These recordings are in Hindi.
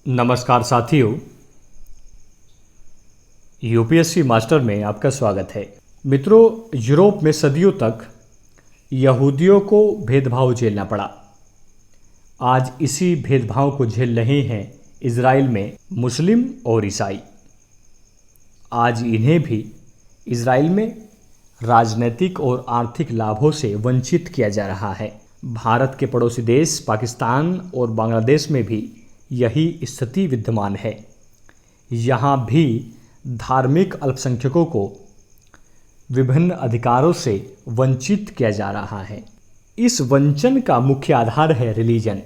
नमस्कार साथियों, यूपीएससी मास्टर में आपका स्वागत है। मित्रों, यूरोप में सदियों तक यहूदियों को भेदभाव झेलना पड़ा। आज इसी भेदभाव को झेल रहे हैं इज़राइल में मुस्लिम और ईसाई। आज इन्हें भी इज़राइल में राजनीतिक और आर्थिक लाभों से वंचित किया जा रहा है। भारत के पड़ोसी देश पाकिस्तान और बांग्लादेश में भी यही स्थिति विद्यमान है। यहाँ भी धार्मिक अल्पसंख्यकों को विभिन्न अधिकारों से वंचित किया जा रहा है। इस वंचन का मुख्य आधार है रिलीजन,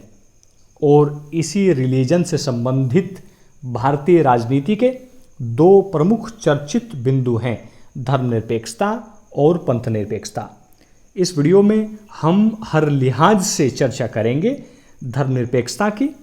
और इसी रिलीजन से संबंधित भारतीय राजनीति के दो प्रमुख चर्चित बिंदु हैं, धर्मनिरपेक्षता और पंथनिरपेक्षता। इस वीडियो में हम हर लिहाज से चर्चा करेंगे धर्मनिरपेक्षता की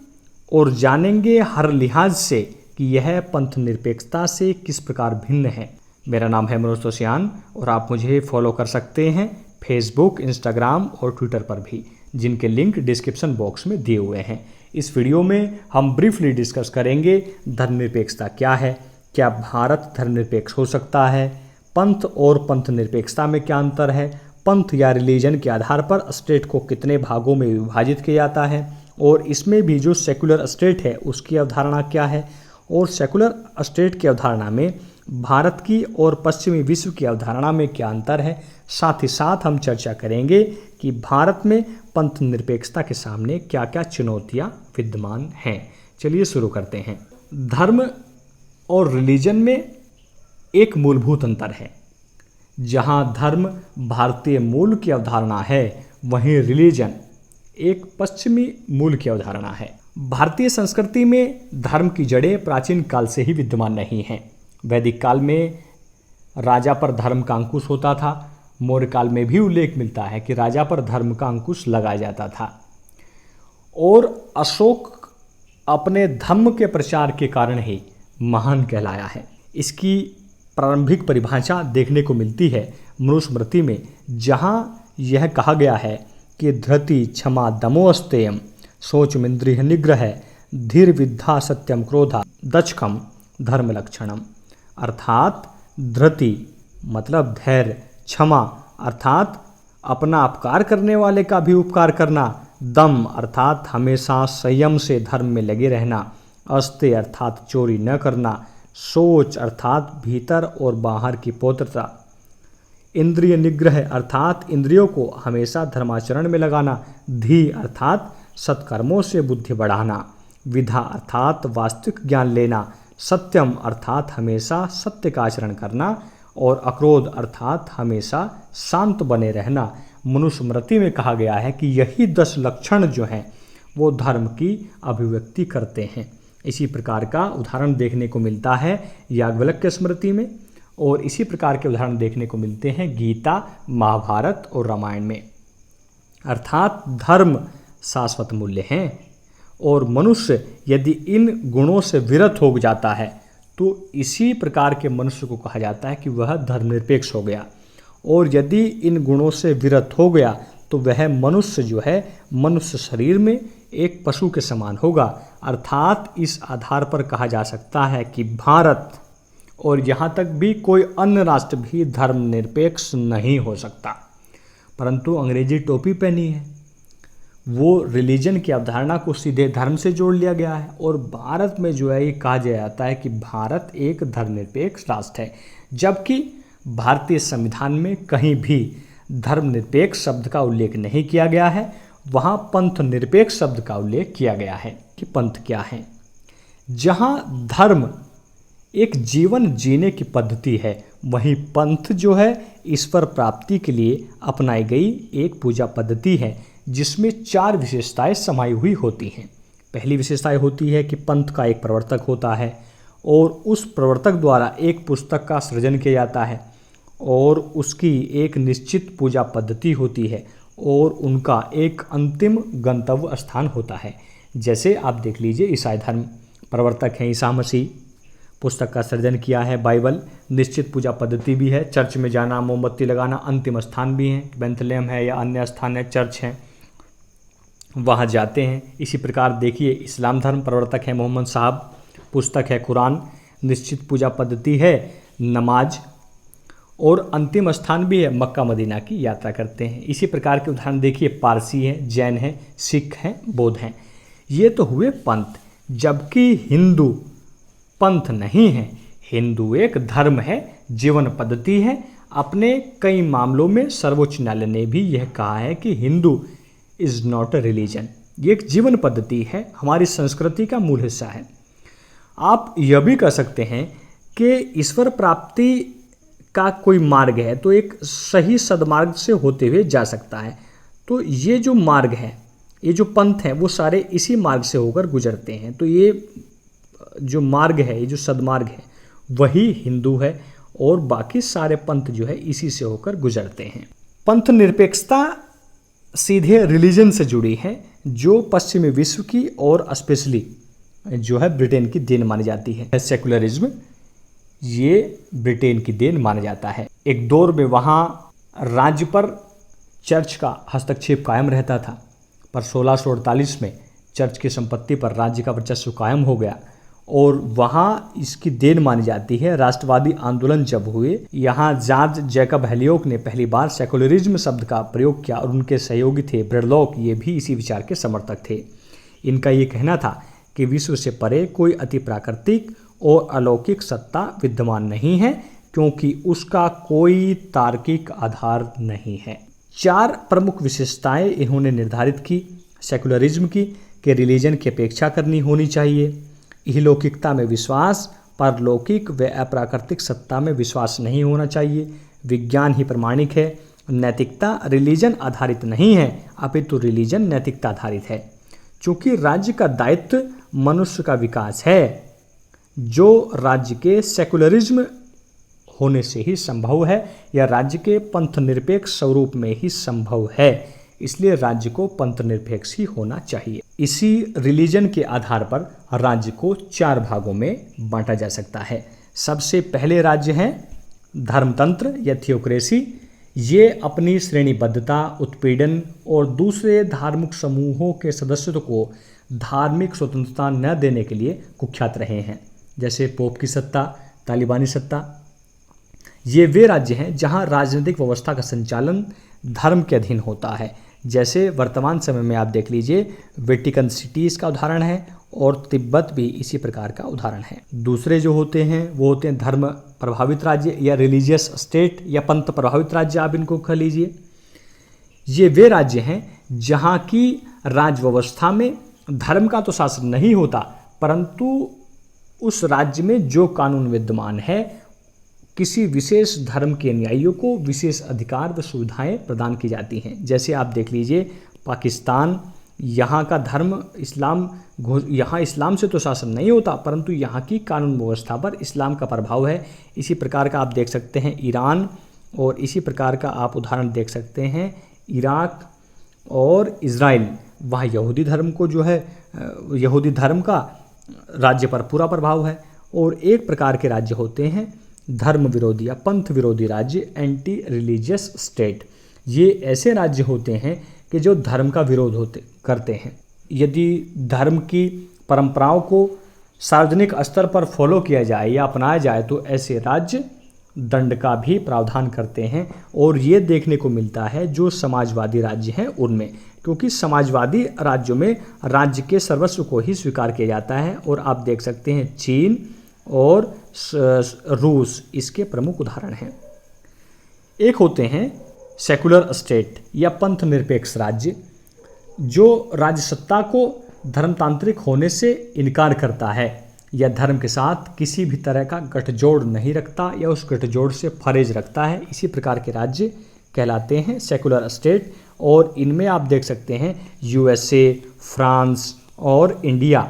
और जानेंगे हर लिहाज से कि यह पंथनिरपेक्षता से किस प्रकार भिन्न है। मेरा नाम है मनोज तोसियान और आप मुझे फॉलो कर सकते हैं फेसबुक, इंस्टाग्राम और ट्विटर पर भी, जिनके लिंक डिस्क्रिप्शन बॉक्स में दिए हुए हैं। इस वीडियो में हम ब्रीफली डिस्कस करेंगे धर्मनिरपेक्षता क्या है, क्या भारत धर्मनिरपेक्ष हो सकता है, पंथ और पंथनिरपेक्षता में क्या अंतर है, पंथ या रिलीजन के आधार पर स्टेट को कितने भागों में विभाजित किया जाता है, और इसमें भी जो सेकुलर स्टेट है उसकी अवधारणा क्या है, और सेकुलर स्टेट की अवधारणा में भारत की और पश्चिमी विश्व की अवधारणा में क्या अंतर है। साथ ही साथ हम चर्चा करेंगे कि भारत में पंथ निरपेक्षता के सामने क्या क्या चुनौतियां विद्यमान हैं। चलिए शुरू करते हैं। धर्म और रिलीजन में एक मूलभूत अंतर है। जहां धर्म भारतीय मूल की अवधारणा है, वहीं रिलीजन एक पश्चिमी मूल की अवधारणा है। भारतीय संस्कृति में धर्म की जड़ें प्राचीन काल से ही विद्यमान नहीं हैं। वैदिक काल में राजा पर धर्म का अंकुश होता था। मौर्य काल में भी उल्लेख मिलता है कि राजा पर धर्म का अंकुश लगाया जाता था, और अशोक अपने धर्म के प्रचार के कारण ही महान कहलाया है। इसकी प्रारंभिक परिभाषा देखने को मिलती है मनुस्मृति में, जहाँ यह कहा गया है कि धृति क्षमा दमोस्तेयम शोचमिंद्रिय निग्रह धीर विद्या सत्यम क्रोधा दक्षम धर्म लक्षणम। अर्थात धृति मतलब धैर्य, क्षमा अर्थात अपना अपकार करने वाले का भी उपकार करना, दम अर्थात हमेशा संयम से धर्म में लगे रहना, अस्ते अर्थात चोरी न करना, सोच अर्थात भीतर और बाहर की पवित्रता, इंद्रिय निग्रह अर्थात इंद्रियों को हमेशा धर्माचरण में लगाना, धी अर्थात सत्कर्मों से बुद्धि बढ़ाना, विधा अर्थात वास्तविक ज्ञान लेना, सत्यम अर्थात हमेशा सत्य का आचरण करना, और अक्रोध अर्थात हमेशा शांत बने रहना। मनुस्मृति में कहा गया है कि यही 10 लक्षण जो हैं वो धर्म की अभिव्यक्ति करते हैं। इसी प्रकार का उदाहरण देखने को मिलता है याज्ञवल्क्य स्मृति में, और इसी प्रकार के उदाहरण देखने को मिलते हैं गीता, महाभारत और रामायण में। अर्थात धर्म शाश्वत मूल्य हैं, और मनुष्य यदि इन गुणों से विरत हो जाता है तो इसी प्रकार के मनुष्य को कहा जाता है कि वह धर्मनिरपेक्ष हो गया, और यदि इन गुणों से विरत हो गया तो वह मनुष्य जो है मनुष्य शरीर में एक पशु के समान होगा। अर्थात इस आधार पर कहा जा सकता है कि भारत और यहाँ तक भी कोई अन्य राष्ट्र भी धर्मनिरपेक्ष नहीं हो सकता। परंतु अंग्रेजी टोपी पहनी है, वो रिलीजन की अवधारणा को सीधे धर्म से जोड़ लिया गया है, और भारत में जो है ये कहा जाता है कि भारत एक धर्मनिरपेक्ष राष्ट्र है, जबकि भारतीय संविधान में कहीं भी धर्मनिरपेक्ष शब्द का उल्लेख नहीं किया गया है। वहाँ पंथ निरपेक्ष शब्द का उल्लेख किया गया है कि पंथ क्या है। जहाँ धर्म एक जीवन जीने की पद्धति है, वहीं पंथ जो है ईश्वर प्राप्ति के लिए अपनाई गई एक पूजा पद्धति है, जिसमें 4 विशेषताएं समाई हुई होती हैं। पहली विशेषता होती है कि पंथ का एक प्रवर्तक होता है, और उस प्रवर्तक द्वारा एक पुस्तक का सृजन किया जाता है, और उसकी एक निश्चित पूजा पद्धति होती है, और उनका एक अंतिम गंतव्य स्थान होता है। जैसे आप देख लीजिए, ईसाई धर्म प्रवर्तक हैं ईसा मसीह, पुस्तक का सृजन किया है बाइबल, निश्चित पूजा पद्धति भी है, चर्च में जाना, मोमबत्ती लगाना, अंतिम स्थान भी है, बेथलेहम है या अन्य स्थान है, चर्च है। वहाँ जाते हैं। इसी प्रकार देखिए, इस्लाम धर्म प्रवर्तक है मोहम्मद साहब, पुस्तक है कुरान, निश्चित पूजा पद्धति है नमाज, और अंतिम स्थान भी है मक्का मदीना की यात्रा करते हैं। इसी प्रकार के उदाहरण देखिए, पारसी हैं, जैन हैं, सिख हैं, बौद्ध हैं। ये तो हुए पंथ, जबकि हिंदू पंथ नहीं है। हिंदू एक धर्म है, जीवन पद्धति है। अपने कई मामलों में सर्वोच्च न्यायालय ने भी यह कहा है कि Hindu is not a religion, ये एक जीवन पद्धति है, हमारी संस्कृति का मूल हिस्सा है। आप यह भी कह सकते हैं कि ईश्वर प्राप्ति का कोई मार्ग है तो एक सही सदमार्ग से होते हुए जा सकता है। तो ये जो मार्ग है, ये जो पंथ हैं, वो सारे इसी मार्ग से होकर गुजरते हैं। तो ये जो मार्ग है, ये जो सदमार्ग है, वही हिंदू है, और बाकी सारे पंथ जो है इसी से होकर गुजरते हैं। पंथ निरपेक्षता सीधे रिलीजन से जुड़ी है, जो पश्चिमी विश्व की और स्पेशली जो है ब्रिटेन की देन मानी जाती है। सेकुलरिज्म ये ब्रिटेन की देन माना जाता है। एक दौर में वहाँ राज्य पर चर्च का हस्तक्षेप कायम रहता था, पर 1648 में चर्च की संपत्ति पर राज्य का वर्चस्व कायम हो गया, और वहाँ इसकी देन मानी जाती है। राष्ट्रवादी आंदोलन जब हुए, यहाँ जॉर्ज जैकब हेलियोक ने पहली बार सेकुलरिज्म शब्द का प्रयोग किया, और उनके सहयोगी थे ब्रेडलॉक, ये भी इसी विचार के समर्थक थे। इनका ये कहना था कि विश्व से परे कोई अति प्राकृतिक और अलौकिक सत्ता विद्यमान नहीं है, क्योंकि उसका कोई तार्किक आधार नहीं है। 4 प्रमुख विशेषताएं इन्होंने निर्धारित की सेकुलरिज्म की, कि रिलीजन की अपेक्षा करनी होनी चाहिए, इहलौकिकता में विश्वास, परलौकिक व अप्राकृतिक सत्ता में विश्वास नहीं होना चाहिए, विज्ञान ही प्रमाणिक है, नैतिकता रिलीजन आधारित नहीं है, अपितु रिलीजन नैतिकता आधारित है। चूँकि राज्य का दायित्व मनुष्य का विकास है, जो राज्य के सेकुलरिज्म होने से ही संभव है, या राज्य के पंथ निरपेक्ष स्वरूप में ही संभव है, इसलिए राज्य को पंथ निरपेक्ष ही होना चाहिए। इसी रिलीजन के आधार पर राज्य को 4 भागों में बांटा जा सकता है। सबसे पहले राज्य हैं धर्मतंत्र या थियोक्रेसी। ये अपनी श्रेणीबद्धता, उत्पीड़न और दूसरे धार्मिक समूहों के सदस्यों को धार्मिक स्वतंत्रता न देने के लिए कुख्यात रहे हैं, जैसे पोप की सत्ता, तालिबानी सत्ता। ये वे राज्य हैं जहां राजनीतिक व्यवस्था का संचालन धर्म के अधीन होता है, जैसे वर्तमान समय में आप देख लीजिए वेटिकन सिटी इसका उदाहरण है, और तिब्बत भी इसी प्रकार का उदाहरण है। दूसरे जो होते हैं वो होते हैं धर्म प्रभावित राज्य या रिलीजियस स्टेट या पंथ प्रभावित राज्य, आप इनको कह लीजिए। ये वे राज्य हैं जहाँ की राज्य व्यवस्था में धर्म का तो शासन नहीं होता, परंतु उस राज्य में जो कानून विद्यमान है, किसी विशेष धर्म के अनुयायियों को विशेष अधिकार व सुविधाएं प्रदान की जाती हैं। जैसे आप देख लीजिए पाकिस्तान, यहाँ का धर्म इस्लाम, यहाँ इस्लाम से तो शासन नहीं होता, परंतु यहाँ की कानून व्यवस्था पर इस्लाम का प्रभाव है। इसी प्रकार का आप देख सकते हैं ईरान, और इसी प्रकार का आप उदाहरण देख सकते हैं इराक और इज़राइल। वहाँ यहूदी धर्म को जो है, यहूदी धर्म का राज्य पर पूरा प्रभाव है। और एक प्रकार के राज्य होते हैं धर्म विरोधी या पंथ विरोधी राज्य, एंटी रिलीजियस स्टेट। ये ऐसे राज्य होते हैं कि जो धर्म का विरोध करते हैं। यदि धर्म की परंपराओं को सार्वजनिक स्तर पर फॉलो किया जाए या अपनाया जाए, तो ऐसे राज्य दंड का भी प्रावधान करते हैं। और ये देखने को मिलता है जो समाजवादी राज्य हैं उनमें, क्योंकि समाजवादी राज्यों में राज्य के सर्वस्व को ही स्वीकार किया जाता है। और आप देख सकते हैं चीन और रूस इसके प्रमुख उदाहरण हैं। एक होते हैं सेकुलर स्टेट या पंथ निरपेक्ष राज्य, जो राज्य सत्ता को धर्मतांत्रिक होने से इनकार करता है या धर्म के साथ किसी भी तरह का गठजोड़ नहीं रखता या उस गठजोड़ से परहेज रखता है। इसी प्रकार के राज्य कहलाते हैं सेकुलर स्टेट। और इनमें आप देख सकते हैं यूएसए, फ्रांस और इंडिया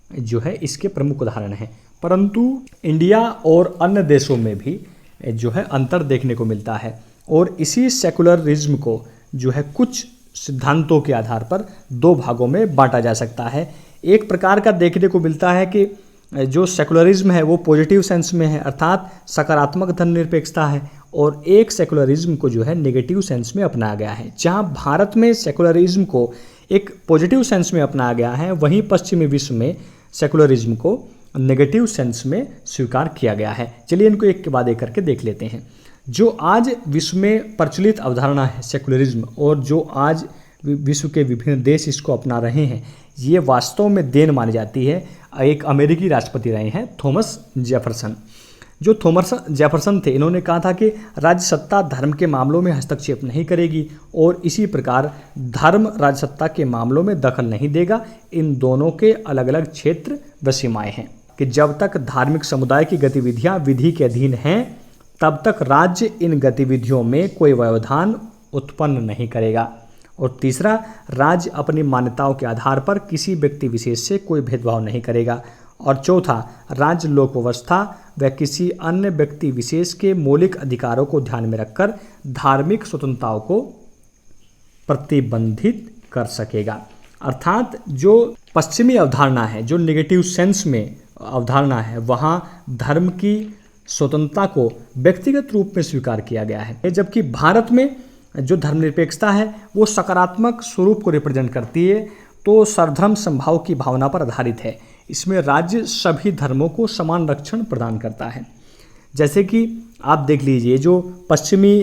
जो है इसके प्रमुख उदाहरण हैं। परंतु इंडिया और अन्य देशों में भी जो है अंतर देखने को मिलता है। और इसी सेकुलरिज्म को जो है कुछ सिद्धांतों के आधार पर 2 भागों में बांटा जा सकता है। एक प्रकार का देखने को मिलता है कि जो सेकुलरिज्म है वो पॉजिटिव सेंस में है, अर्थात सकारात्मक धर्मनिरपेक्षता है, और एक सेकुलरिज्म को जो है नेगेटिव सेंस में अपनाया गया है। जहां भारत में सेकुलरिज्म को एक पॉजिटिव सेंस में अपनाया गया है, वहीं पश्चिमी विश्व में सेकुलरिज्म को नेगेटिव सेंस में स्वीकार किया गया है। चलिए इनको एक के बाद एक करके देख लेते हैं। जो आज विश्व में प्रचलित अवधारणा है सेकुलरिज्म, और जो आज विश्व के विभिन्न देश इसको अपना रहे हैं, ये वास्तव में देन मानी जाती है एक अमेरिकी राष्ट्रपति रहे हैं थॉमस जेफरसन। जो थॉमस जेफरसन थे, इन्होंने कहा था कि राज्य सत्ता धर्म के मामलों में हस्तक्षेप नहीं करेगी और इसी प्रकार धर्म राज्य सत्ता के मामलों में दखल नहीं देगा। इन दोनों के अलग अलग क्षेत्र व सीमाएं हैं कि जब तक धार्मिक समुदाय की गतिविधियां विधि के अधीन हैं, तब तक राज्य इन गतिविधियों में कोई व्यवधान उत्पन्न नहीं करेगा। और तीसरा, राज्य अपनी मान्यताओं के आधार पर किसी व्यक्ति विशेष से कोई भेदभाव नहीं करेगा। और चौथा, राज्य लोक व्यवस्था व किसी अन्य व्यक्ति विशेष के मौलिक अधिकारों को ध्यान में रखकर धार्मिक स्वतंत्रताओं को प्रतिबंधित कर सकेगा। अर्थात जो पश्चिमी अवधारणा है, जो निगेटिव सेंस में अवधारणा है, वहाँ धर्म की स्वतंत्रता को व्यक्तिगत रूप में स्वीकार किया गया है, जबकि भारत में जो धर्मनिरपेक्षता है वो सकारात्मक स्वरूप को रिप्रेजेंट करती है, तो सर्वधर्म समभाव की भावना पर आधारित है। इसमें राज्य सभी धर्मों को समान रक्षण प्रदान करता है। जैसे कि आप देख लीजिए, जो पश्चिमी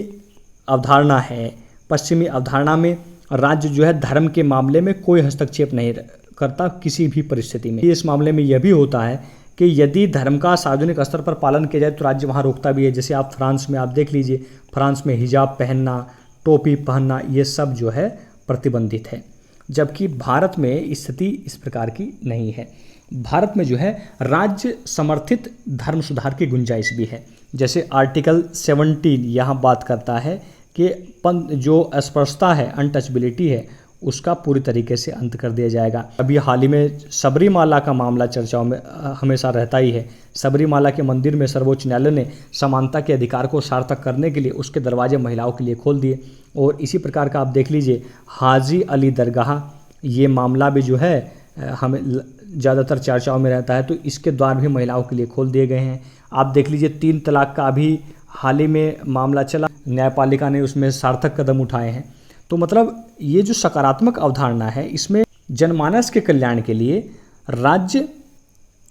अवधारणा है, पश्चिमी अवधारणा में राज्य जो है धर्म के मामले में कोई हस्तक्षेप नहीं करता किसी भी परिस्थिति में। इस मामले में यह भी होता है कि यदि धर्म का सार्वजनिक स्तर पर पालन किया जाए तो राज्य वहाँ रोकता भी है। जैसे आप फ्रांस में आप देख लीजिए, फ्रांस में हिजाब पहनना, टोपी पहनना, ये सब जो है प्रतिबंधित है, जबकि भारत में स्थिति इस प्रकार की नहीं है। भारत में जो है राज्य समर्थित धर्म सुधार की गुंजाइश भी है। जैसे आर्टिकल 17 यहाँ बात करता है कि जो अस्पृश्यता है, अनटचबिलिटी है, उसका पूरी तरीके से अंत कर दिया जाएगा। अभी हाल ही में सबरीमाला का मामला चर्चाओं में हमेशा रहता ही है। सबरीमाला के मंदिर में सर्वोच्च न्यायालय ने समानता के अधिकार को सार्थक करने के लिए उसके दरवाजे महिलाओं के लिए खोल दिए। और इसी प्रकार का आप देख लीजिए हाजी अली दरगाह, ये मामला भी जो है हमें ज़्यादातर चर्चाओं में रहता है, तो इसके द्वार भी महिलाओं के लिए खोल दिए गए हैं। आप देख लीजिए 3 तलाक का अभी हाल ही में मामला चला, न्यायपालिका ने उसमें सार्थक कदम उठाए हैं। तो मतलब ये जो सकारात्मक अवधारणा है, इसमें जनमानस के कल्याण के लिए राज्य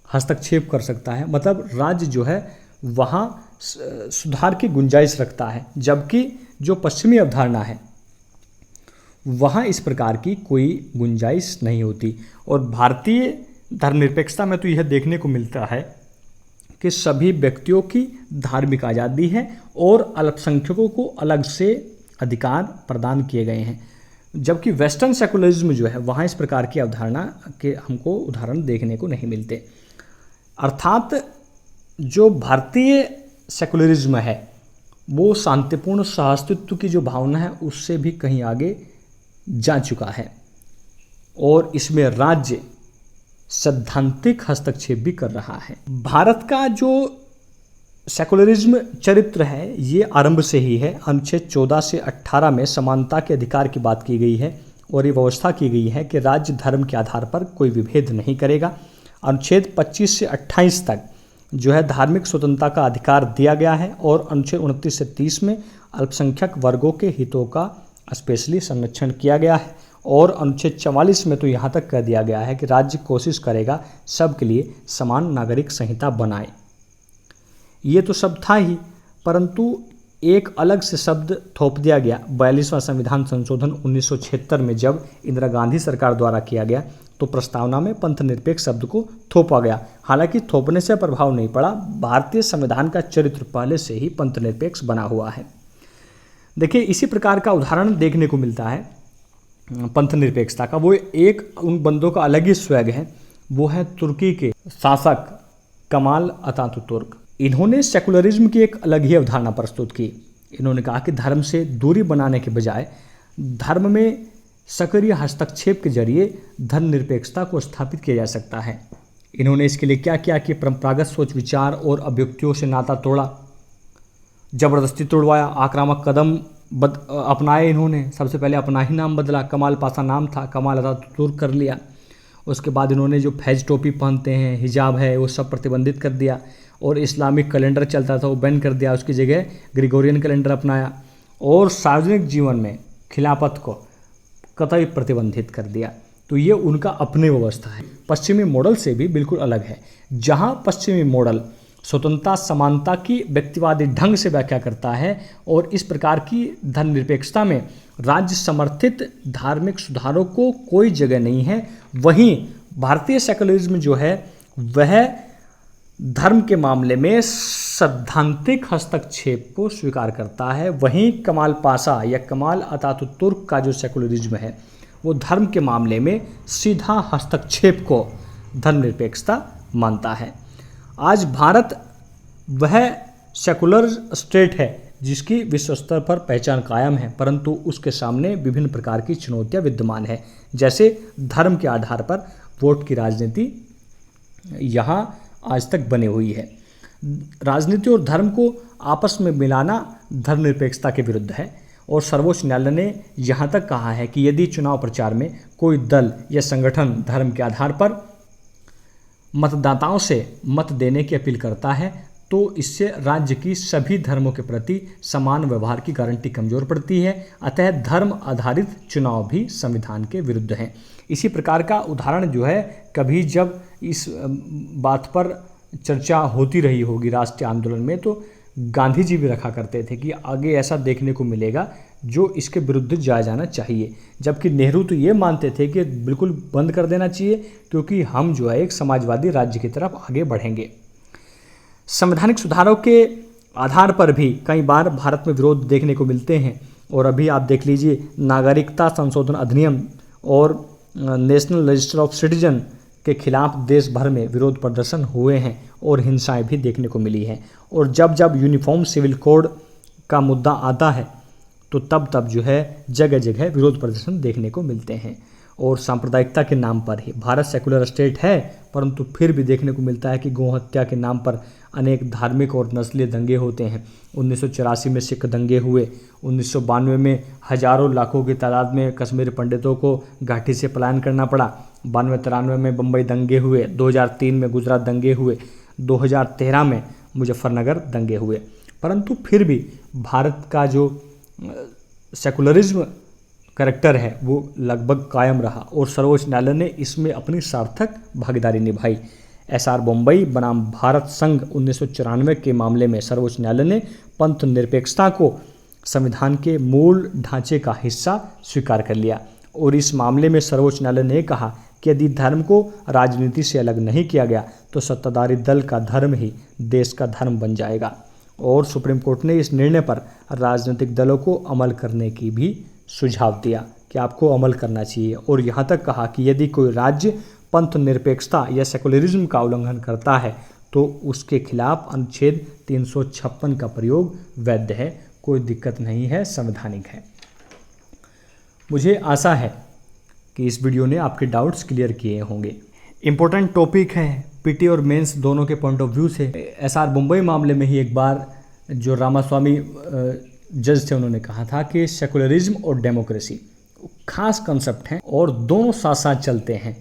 हस्तक्षेप कर सकता है, मतलब राज्य जो है वहाँ सुधार की गुंजाइश रखता है, जबकि जो पश्चिमी अवधारणा है वहाँ इस प्रकार की कोई गुंजाइश नहीं होती। और भारतीय धर्मनिरपेक्षता में तो यह देखने को मिलता है कि सभी व्यक्तियों की धार्मिक आज़ादी है और अल्पसंख्यकों को अलग से अधिकार प्रदान किए गए हैं, जबकि वेस्टर्न सेकुलरिज्म जो है वहाँ इस प्रकार की अवधारणा के हमको उदाहरण देखने को नहीं मिलते। अर्थात जो भारतीय सेकुलरिज्म है वो शांतिपूर्ण सहअस्तित्व की जो भावना है उससे भी कहीं आगे जा चुका है, और इसमें राज्य सैद्धांतिक हस्तक्षेप भी कर रहा है। भारत का जो सेकुलरिज्म चरित्र है ये आरंभ से ही है। अनुच्छेद 14 से 18 में समानता के अधिकार की बात की गई है और ये व्यवस्था की गई है कि राज्य धर्म के आधार पर कोई विभेद नहीं करेगा। अनुच्छेद 25 से 28 तक जो है धार्मिक स्वतंत्रता का अधिकार दिया गया है, और अनुच्छेद 29 से 30 में अल्पसंख्यक वर्गों के हितों का स्पेशली संरक्षण किया गया है। और अनुच्छेद 44 में तो यहाँ तक कह दिया गया है कि राज्य कोशिश करेगा सबके लिए समान नागरिक संहिता बनाए। ये तो सब था ही, परंतु एक अलग से शब्द थोप दिया गया 42वां संविधान संशोधन 1976 में। जब इंदिरा गांधी सरकार द्वारा किया गया तो प्रस्तावना में पंथ निरपेक्ष शब्द को थोपा गया। हालांकि थोपने से प्रभाव नहीं पड़ा, भारतीय संविधान का चरित्र पहले से ही पंथ निरपेक्ष बना हुआ है। देखिए इसी प्रकार का उदाहरण देखने को मिलता है पंथ निरपेक्षता का। वो एक उन बंदों का अलग ही स्वैग है, वो है तुर्की के शासक कमाल अतातुर्क। इन्होंने सेकुलरिज्म की एक अलग ही अवधारणा प्रस्तुत की। इन्होंने कहा कि धर्म से दूरी बनाने के बजाय धर्म में सक्रिय हस्तक्षेप के जरिए धर्मनिरपेक्षता को स्थापित किया जा सकता है। इन्होंने इसके लिए क्या किया कि परंपरागत सोच विचार और अभिव्यक्तियों से नाता तोड़ा, जबरदस्ती तोड़वाया, आक्रामक कदम अपनाए। इन्होंने सबसे पहले अपना ही नाम बदला, कमाल पासा नाम था, कमाल अतातुर्क कर लिया। उसके बाद इन्होंने जो फैज टोपी पहनते हैं, हिजाब है, वो सब प्रतिबंधित कर दिया। और इस्लामिक कैलेंडर चलता था वो बैन कर दिया, उसकी जगह ग्रिगोरियन कैलेंडर अपनाया और सार्वजनिक जीवन में खिलाफत को कतई प्रतिबंधित कर दिया। तो ये उनका अपनी व्यवस्था है, पश्चिमी मॉडल से भी बिल्कुल अलग है। जहाँ पश्चिमी मॉडल स्वतंत्रता समानता की व्यक्तिवादी ढंग से व्याख्या करता है और इस प्रकार की धर्मनिरपेक्षता में राज्य समर्थित धार्मिक सुधारों को कोई जगह नहीं है, वहीं भारतीय सेकुलरिज्म जो है वह धर्म के मामले में सैद्धांतिक हस्तक्षेप को स्वीकार करता है। वहीं कमाल पाशा या कमाल अतातुर्क का जो सेकुलरिज्म है वो धर्म के मामले में सीधा हस्तक्षेप को धर्मनिरपेक्षता मानता है। आज भारत वह सेकुलर स्टेट है जिसकी विश्व स्तर पर पहचान कायम है, परंतु उसके सामने विभिन्न प्रकार की चुनौतियां विद्यमान है, जैसे धर्म के आधार पर वोट की राजनीति यहाँ आज तक बनी हुई है। राजनीति और धर्म को आपस में मिलाना धर्मनिरपेक्षता के विरुद्ध है और सर्वोच्च न्यायालय ने यहाँ तक कहा है कि यदि चुनाव प्रचार में कोई दल या संगठन धर्म के आधार पर मतदाताओं से मत देने की अपील करता है तो इससे राज्य की सभी धर्मों के प्रति समान व्यवहार की गारंटी कमजोर पड़ती है। अतः धर्म आधारित चुनाव भी संविधान के विरुद्ध हैं। इसी प्रकार का उदाहरण जो है, कभी जब इस बात पर चर्चा होती रही होगी राष्ट्रीय आंदोलन में, तो गांधी जी भी रखा करते थे कि आगे ऐसा देखने को मिलेगा जो इसके विरुद्ध जाया जाना चाहिए, जबकि नेहरू तो ये मानते थे कि बिल्कुल बंद कर देना चाहिए क्योंकि हम जो है एक समाजवादी राज्य की तरफ आगे बढ़ेंगे। संवैधानिक सुधारों के आधार पर भी कई बार भारत में विरोध देखने को मिलते हैं और अभी आप देख लीजिए नागरिकता संशोधन अधिनियम और नेशनल रजिस्टर ऑफ सिटीजन के खिलाफ देश भर में विरोध प्रदर्शन हुए हैं और हिंसाएं भी देखने को मिली हैं। और जब जब यूनिफॉर्म सिविल कोड का मुद्दा आता है तो तब तब जो है जगह जगह विरोध प्रदर्शन देखने को मिलते हैं। और सांप्रदायिकता के नाम पर ही भारत सेकुलर स्टेट है, परंतु फिर भी देखने को मिलता है कि गौ हत्या के नाम पर अनेक धार्मिक और नस्लीय दंगे होते हैं। 1984 में सिख दंगे हुए, 1992 में हजारों लाखों की तादाद में कश्मीरी पंडितों को घाटी से पलायन करना पड़ा, 92-93 में बम्बई दंगे हुए, 2003 में गुजरात दंगे हुए, 2013 में मुजफ्फरनगर दंगे हुए। परंतु फिर भी भारत का जो सेकुलरिज्म करैक्टर है वो लगभग कायम रहा और सर्वोच्च न्यायालय ने इसमें अपनी सार्थक भागीदारी निभाई। एसआर बम्बई बनाम भारत संघ 1994 के मामले में सर्वोच्च न्यायालय ने पंथ निरपेक्षता को संविधान के मूल ढांचे का हिस्सा स्वीकार कर लिया और इस मामले में सर्वोच्च न्यायालय ने कहा कि यदि धर्म को राजनीति से अलग नहीं किया गया तो सत्ताधारी दल का धर्म ही देश का धर्म बन जाएगा। और सुप्रीम कोर्ट ने इस निर्णय पर राजनीतिक दलों को अमल करने की भी सुझाव दिया कि आपको अमल करना चाहिए और यहाँ तक कहा कि यदि कोई राज्य पंथ निरपेक्षता या सेकुलरिज्म का उल्लंघन करता है तो उसके खिलाफ अनुच्छेद 356 का प्रयोग वैध है, कोई दिक्कत नहीं है, संवैधानिक है। मुझे आशा है कि इस वीडियो ने आपके डाउट्स क्लियर किए होंगे। इम्पोर्टेंट टॉपिक है, पीटी और मेंस दोनों के पॉइंट ऑफ व्यू से। एसआर मुंबई मामले में ही एक बार जो रामास्वामी जज थे उन्होंने कहा था कि सेकुलरिज्म और डेमोक्रेसी खास कंसेप्ट हैं और दोनों साथ साथ चलते हैं।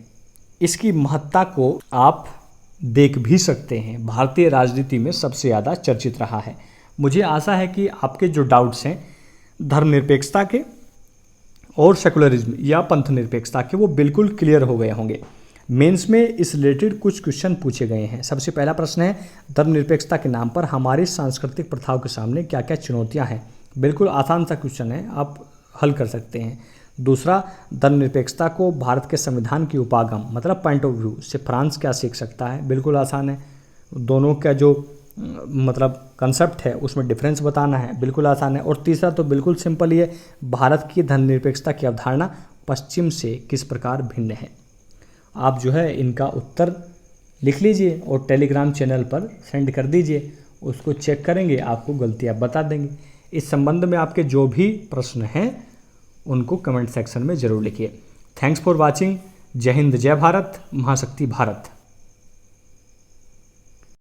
इसकी महत्ता को आप देख भी सकते हैं, भारतीय राजनीति में सबसे ज़्यादा चर्चित रहा है। मुझे आशा है कि आपके जो डाउट्स हैं धर्मनिरपेक्षता के और सेकुलरिज्म या पंथ निरपेक्षता के वो बिल्कुल क्लियर हो गए होंगे। मेंस में इस रिलेटेड कुछ क्वेश्चन पूछे गए हैं। सबसे पहला प्रश्न है, धर्मनिरपेक्षता के नाम पर हमारी सांस्कृतिक प्रथाओं के सामने क्या क्या चुनौतियां हैं। बिल्कुल आसान सा क्वेश्चन है, आप हल कर सकते हैं। दूसरा, धर्मनिरपेक्षता को भारत के संविधान की उपागम मतलब पॉइंट ऑफ व्यू से फ्रांस क्या सीख सकता है। बिल्कुल आसान है। दोनों का जो मतलब कंसेप्ट है उसमें डिफरेंस बताना है, बिल्कुल आसान है। और तीसरा तो बिल्कुल सिंपल ही है, भारत की धर्मनिरपेक्षता की अवधारणा पश्चिम से किस प्रकार भिन्न है। आप जो है इनका उत्तर लिख लीजिए और टेलीग्राम चैनल पर सेंड कर दीजिए, उसको चेक करेंगे, आपको गलतियाँ बता देंगे। इस संबंध में आपके जो भी प्रश्न हैं उनको कमेंट सेक्शन में ज़रूर लिखिए। Thanks for watching. जय हिंद, जय भारत, महाशक्ति भारत।